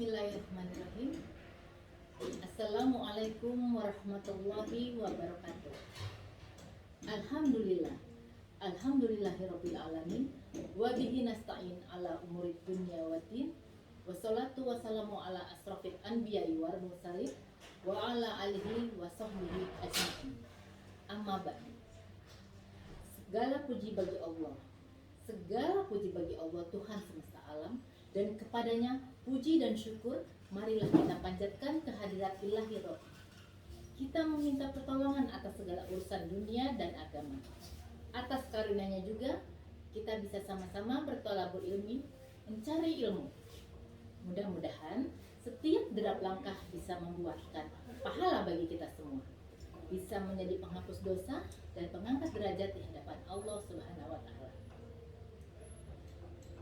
Bismillahirrahmanirrahim. Assalamualaikum warahmatullahi wabarakatuh. Alhamdulillah. Alhamdulillahirabbil alamin. Wa bihi nasta'in ala umurid dunya waddin. Wassalatu wassalamu ala asrofil anbiya'i wal mursalin wa ala alihi wa sahbihi ajma'in. Amma ba'du. Segala puji bagi Allah. Segala puji bagi Allah Tuhan semesta alam, dan kepadanya puji dan syukur marilah kita panjatkan kehadirat Ilahi Roh. Kita meminta pertolongan atas segala urusan dunia dan agama. Atas karunia-Nya juga kita bisa sama-sama bertolabul ilmi, mencari ilmu. Mudah-mudahan setiap derap langkah bisa membuahkan pahala bagi kita semua, bisa menjadi penghapus dosa dan pengangkat derajat di hadapan Allah Subhanahu wa Ta'ala.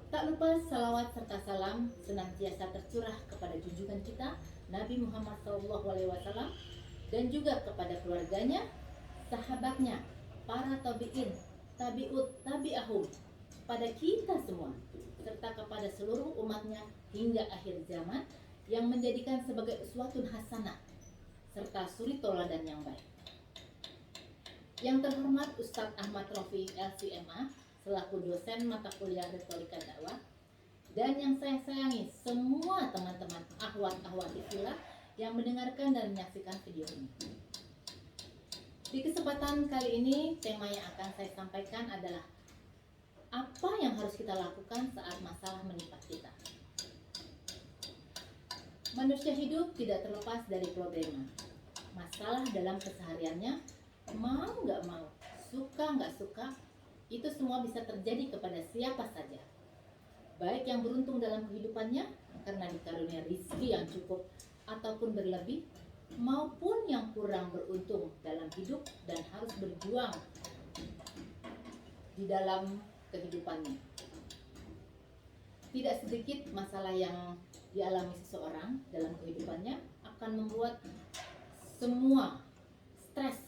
Tak lupa salawat serta salam senantiasa tercurah kepada junjungan kita Nabi Muhammad SAW, dan juga kepada keluarganya, sahabatnya, para tabi'in, tabi'ut, tabi'ahum, pada kita semua, serta kepada seluruh umatnya hingga akhir zaman, yang menjadikan sebagai uswatun hasanah serta suri toladan yang baik. Yang terhormat Ustadz Ahmad Rofi LCMA selaku dosen mata kuliah Retorika Dakwah, dan yang saya sayangi semua teman-teman akhwat-akhwat fillah yang mendengarkan dan menyaksikan video ini. Di kesempatan kali ini, tema yang akan saya sampaikan adalah apa yang harus kita lakukan saat masalah menimpa kita. Manusia hidup tidak terlepas dari problema, masalah dalam kesehariannya, mau nggak mau, suka nggak suka, itu semua bisa terjadi kepada siapa saja. Baik yang beruntung dalam kehidupannya karena dikarunia rizki yang cukup ataupun berlebih, maupun yang kurang beruntung dalam hidup dan harus berjuang di dalam kehidupannya. Tidak sedikit masalah yang dialami seseorang dalam kehidupannya akan membuat semua stres,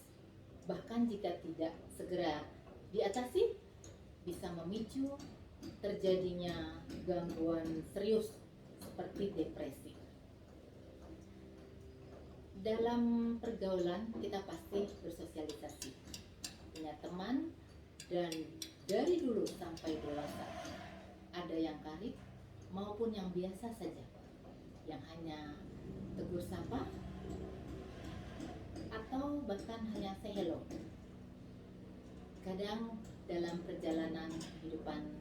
bahkan jika tidak segera diatasi bisa memicu terjadinya gangguan serius seperti depresi. Dalam pergaulan kita pasti bersosialisasi, punya teman, dan dari dulu sampai dewasa ada yang karib maupun yang biasa saja, yang hanya tegur sapa atau bahkan hanya say hello. Kadang dalam perjalanan kehidupan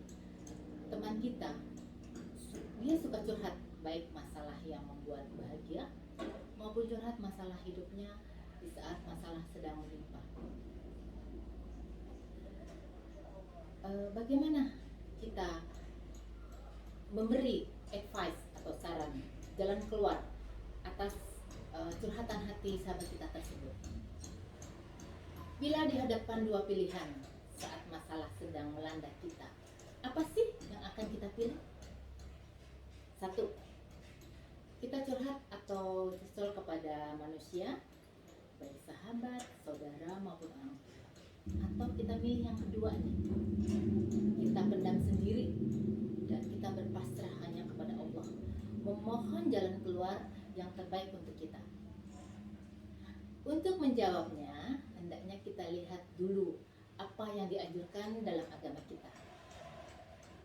teman kita, dia suka curhat, baik masalah yang membuat bahagia maupun curhat masalah hidupnya di saat masalah sedang menimpa. Bagaimana kita memberi advice atau saran, jalan keluar atas curhatan hati sahabat kita tersebut? Bila dihadapkan dua pilihan saat masalah sedang melanda kita, apa sih yang akan kita pilih? Satu, kita curhat atau kesel kepada manusia, baik sahabat, saudara maupun orang tua. Atau kita pilih yang kedua nih, kita pendam sendiri dan kita berpasrah hanya kepada Allah, memohon jalan keluar yang terbaik untuk kita. Untuk menjawabnya, hendaknya kita lihat dulu apa yang dianjurkan dalam agama kita.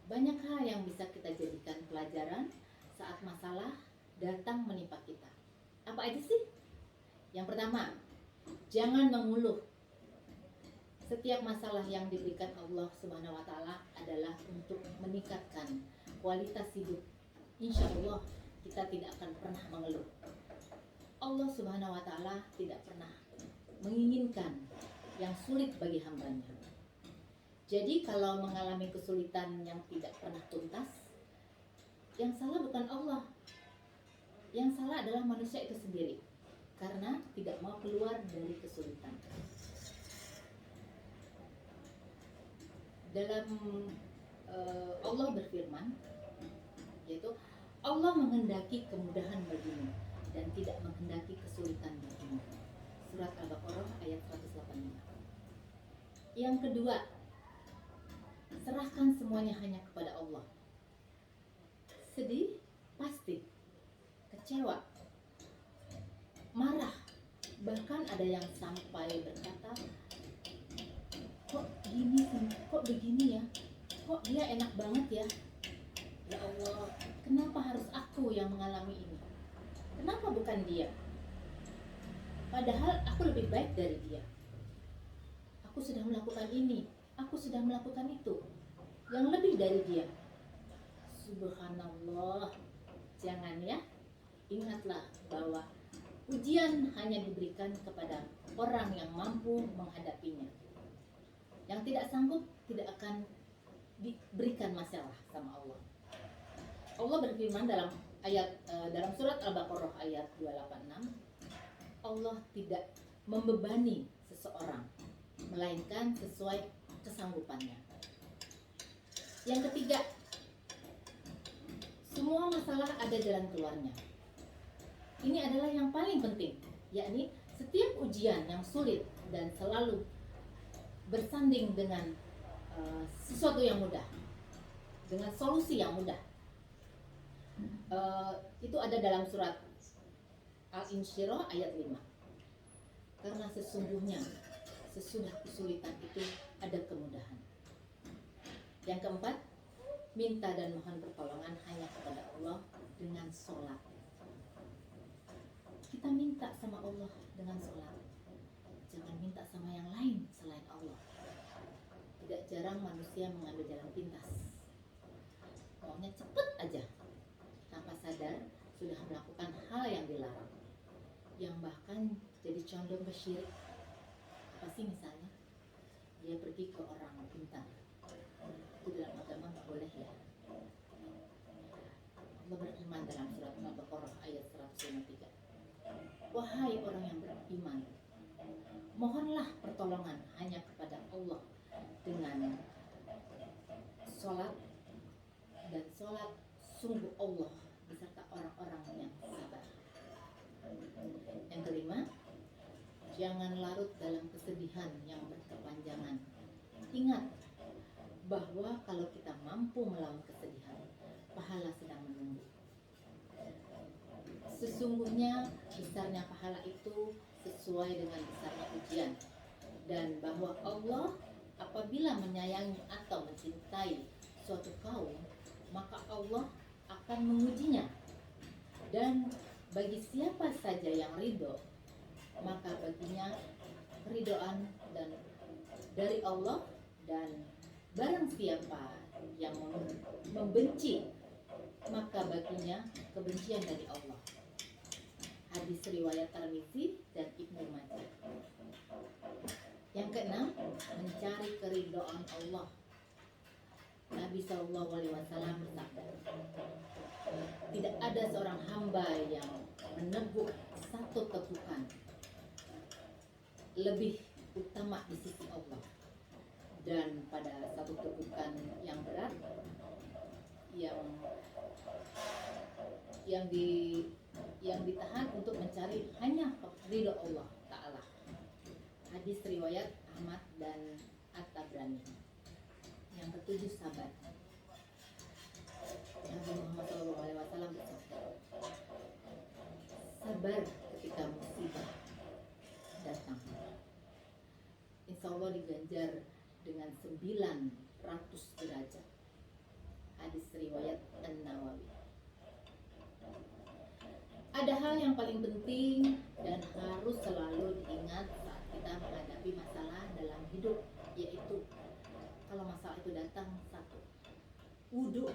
Banyak hal yang bisa kita jadikan pelajaran saat masalah datang menimpa kita. Apa aja sih? Yang pertama, jangan mengeluh. Setiap masalah yang diberikan Allah Subhanahu wa Ta'ala adalah untuk meningkatkan kualitas hidup. Insya Allah kita tidak akan pernah mengeluh. Allah Subhanahu wa Ta'ala tidak pernah menginginkan yang sulit bagi hambanya. Jadi kalau mengalami kesulitan yang tidak pernah tuntas, yang salah bukan Allah, yang salah adalah manusia itu sendiri, karena tidak mau keluar dari kesulitan. Dalam Allah berfirman, yaitu Allah menghendaki kemudahan bagimu dan tidak menghendaki kesulitan bagimu. Surat Al-Baqarah ayat 185. Yang kedua, serahkan semuanya hanya kepada Allah. Sedih? Pasti. ada yang sampai berkata, kok gini sih, kok begini ya, kok dia enak banget ya. Ya Allah, kenapa harus aku yang mengalami ini? Kenapa bukan dia? Padahal aku lebih baik dari dia. Aku sudah melakukan ini, aku sudah melakukan itu, yang lebih dari dia. Subhanallah. Jangan ya. Ingatlah bahwa ujian hanya diberikan kepada orang yang mampu menghadapinya. Yang tidak sanggup tidak akan diberikan masalah sama Allah. Allah berfirman dalam dalam surat Al-Baqarah ayat 286, Allah tidak membebani seseorang melainkan sesuai kesanggupannya. Yang ketiga, semua masalah ada jalan keluarnya. Ini adalah yang paling penting, yakni setiap ujian yang sulit dan selalu bersanding dengan sesuatu yang mudah, dengan solusi yang mudah. Itu ada dalam surat Al-Insyirah ayat 5. Karena sesungguhnya sesudah kesulitan itu ada kemudahan. Yang keempat, minta dan mohon pertolongan hanya kepada Allah dengan sholat. Kita minta sama Allah dengan sholat. Jangan minta sama yang lain selain Allah. Tidak jarang manusia mengambil jalan pintas. Maunya cepet aja, tanpa sadar sudah melakukan hal yang dilarang, yang bahkan jadi condong ke syirik. Apa sih misalnya? Dia pergi ke orang pintar. Itu dalam agama nggak boleh ya. Allah berfirman dalam surat Al-Baqarah ayat 153. Wahai orang yang beriman, mohonlah pertolongan hanya kepada Allah dengan sholat, dan sholat sungguh Allah beserta orang-orang yang sabar. Yang kelima, jangan larut dalam kesedihan yang berkepanjangan. Ingat bahwa kalau kita mampu melawan kesedihan, pahala sedang menunggu. Sesungguhnya besarnya pahala itu sesuai dengan besarnya ujian, dan bahwa Allah apabila menyayangi atau mencintai suatu kaum, maka Allah akan mengujinya. Dan bagi siapa saja yang ridho, maka baginya keridhaan dan dari Allah, dan barang siapa yang membenci, maka baginya kebencian dari Allah. Hadis riwayat Tirmidzi dan Ibnu Majah. Yang keenam, mencari keridhaan Allah. Nabi SAW bersabda, tidak ada seorang hamba yang meneguk satu tegukan lebih utama di sisi Allah, dan pada satu tegukan yang berat yang ditahan untuk mencari hanya ridho Allah Ta'ala. Hadis riwayat Ahmad dan At-Tabrani. Yang ketujuh, sabar. Nabi Muhammad SAW bersabda, sabar ketika musibah datang, insya Allah diganjar dengan 900 derajat. Hadis riwayat An-Nawawi. Ada hal yang paling penting dan harus selalu diingat saat kita menghadapi masalah dalam hidup, yaitu kalau masalah itu datang, satu, wudu.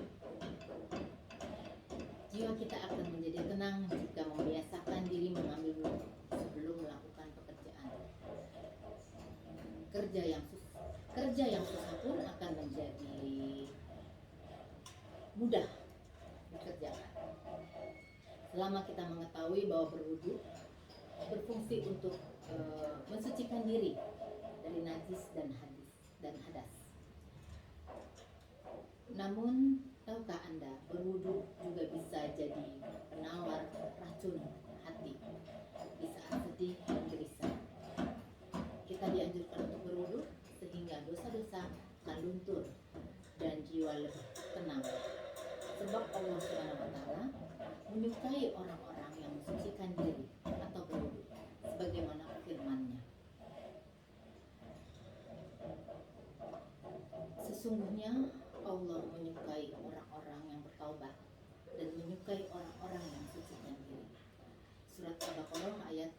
Jiwa kita akan menjadi tenang jika membiasakan diri mengambil wudu sebelum melakukan pekerjaan. Kerja yang susah pun akan menjadi mudah dikerjakan. Selama kita mengetahui bahwa berwudu berfungsi untuk mensucikan diri dari najis dan hadas. Namun, tahukah Anda, berwudu juga bisa jadi penawar racun hati di saat sedih dan gelisah. Kita dianjurkan untuk berwudu sehingga dosa-dosa akan luntur dan jiwa lebih tenang. Sebab Allah SWT menyukai orang-orang yang mensucikan diri atau berwudu, sebagaimana firman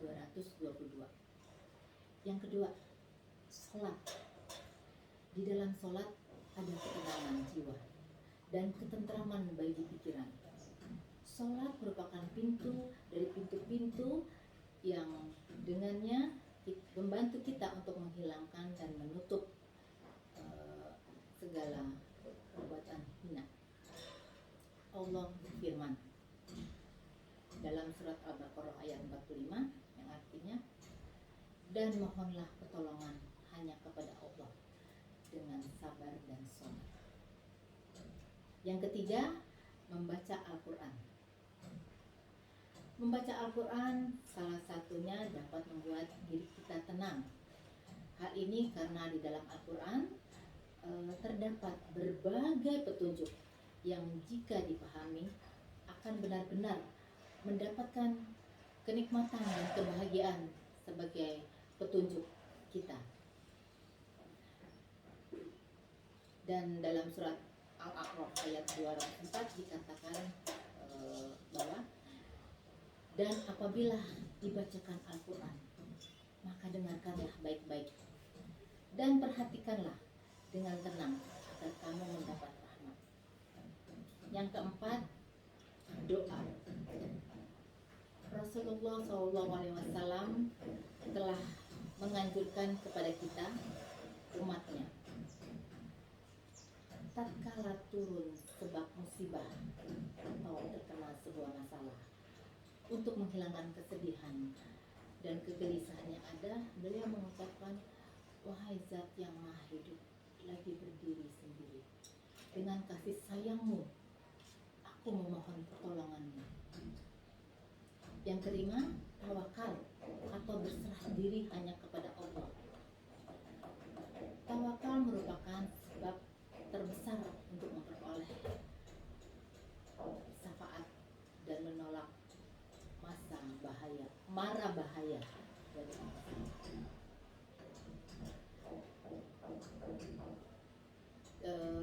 222. Yang kedua, sholat. Di dalam sholat ada ketenangan jiwa dan ketentraman bagi pikiran. Sholat merupakan pintu dari pintu-pintu yang dengannya membantu kita untuk menghilangkan dan menutup segala perbuatan hina. Allah berfirman dalam surat Al-Baqarah ayat 45 yang artinya, dan mohonlah pertolongan hanya kepada Allah dengan sabar dan sholat. Yang ketiga, membaca Al-Quran. Membaca Al-Quran salah satunya dapat membuat diri kita tenang. Hal ini karena di dalam Al-Quran terdapat berbagai petunjuk yang jika dipahami akan benar-benar mendapatkan kenikmatan dan kebahagiaan sebagai petunjuk kita. Dan dalam surat Al-A'raf ayat 204 dikatakan bahwa, dan apabila dibacakan Al-Quran, maka dengarkanlah baik-baik dan perhatikanlah dengan tenang agar kamu mendapat rahmat. Yang keempat, doa. Rasulullah SAW telah menganjurkan kepada kita, umatnya, tatkala turun sebab musibah atau terkena sebuah masalah, untuk menghilangkan kesedihan dan kegelisahan yang ada, beliau mengucapkan, wahai zat yang maha hidup, lagi berdiri sendiri, dengan kasih sayangmu aku memohon pertolonganmu. Yang kelima, tawakal atau berserah diri hanya kepada Allah. Tawakal merupakan sebab terbesar untuk memperoleh syafaat dan menolak mara bahaya dari Allah.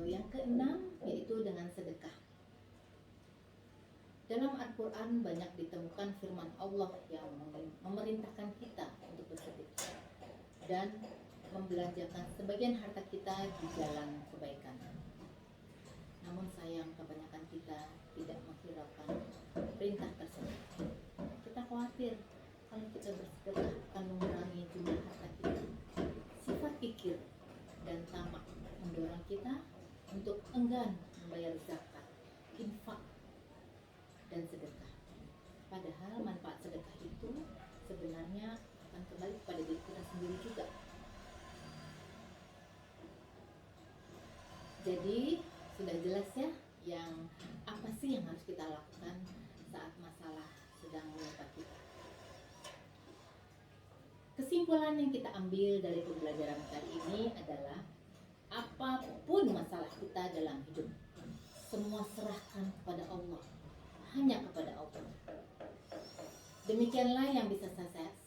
Yang keenam yaitu dengan sedekah. Dalam Al-Quran banyak ditemukan firman Allah yang memerintahkan kita untuk bersedekah dan membelanjakan sebagian harta kita di jalan kebaikan. Namun sayang kebanyakan kita tidak menghiraukan perintah tersebut. Kita khawatir kalau kita bersedekah akan mengurangi jumlah harta kita. Sifat kikir dan tamak mendorong kita untuk enggan membayar zakat, infak, dan sedekah. Padahal manfaat sedekah itu sebenarnya akan kembali kepada diri kita sendiri juga. Jadi sudah jelas ya, yang apa sih yang harus kita lakukan saat masalah sedang menimpa kita. Kesimpulan yang kita ambil dari pembelajaran kali ini adalah, apapun masalah kita dalam hidup, semua serahkan kepada Allah, hanya kepada Allah. Demikianlah yang bisa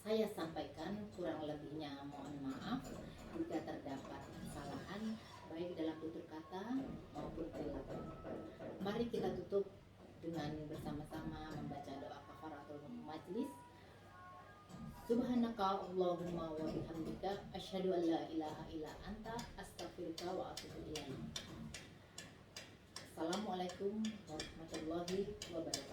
saya sampaikan, kurang lebihnya mohon maaf jika terdapat kesalahan baik dalam tutur kata maupun perilaku. Mari kita tutup dengan bersama-sama membaca doa kafaratul majlis. Subhanaka Allahumma wa bihamdika asyhadu an la ilaha illa anta astaghfiruka wa atubu ilaik. Assalamualaikum warahmatullahi wabarakatuh.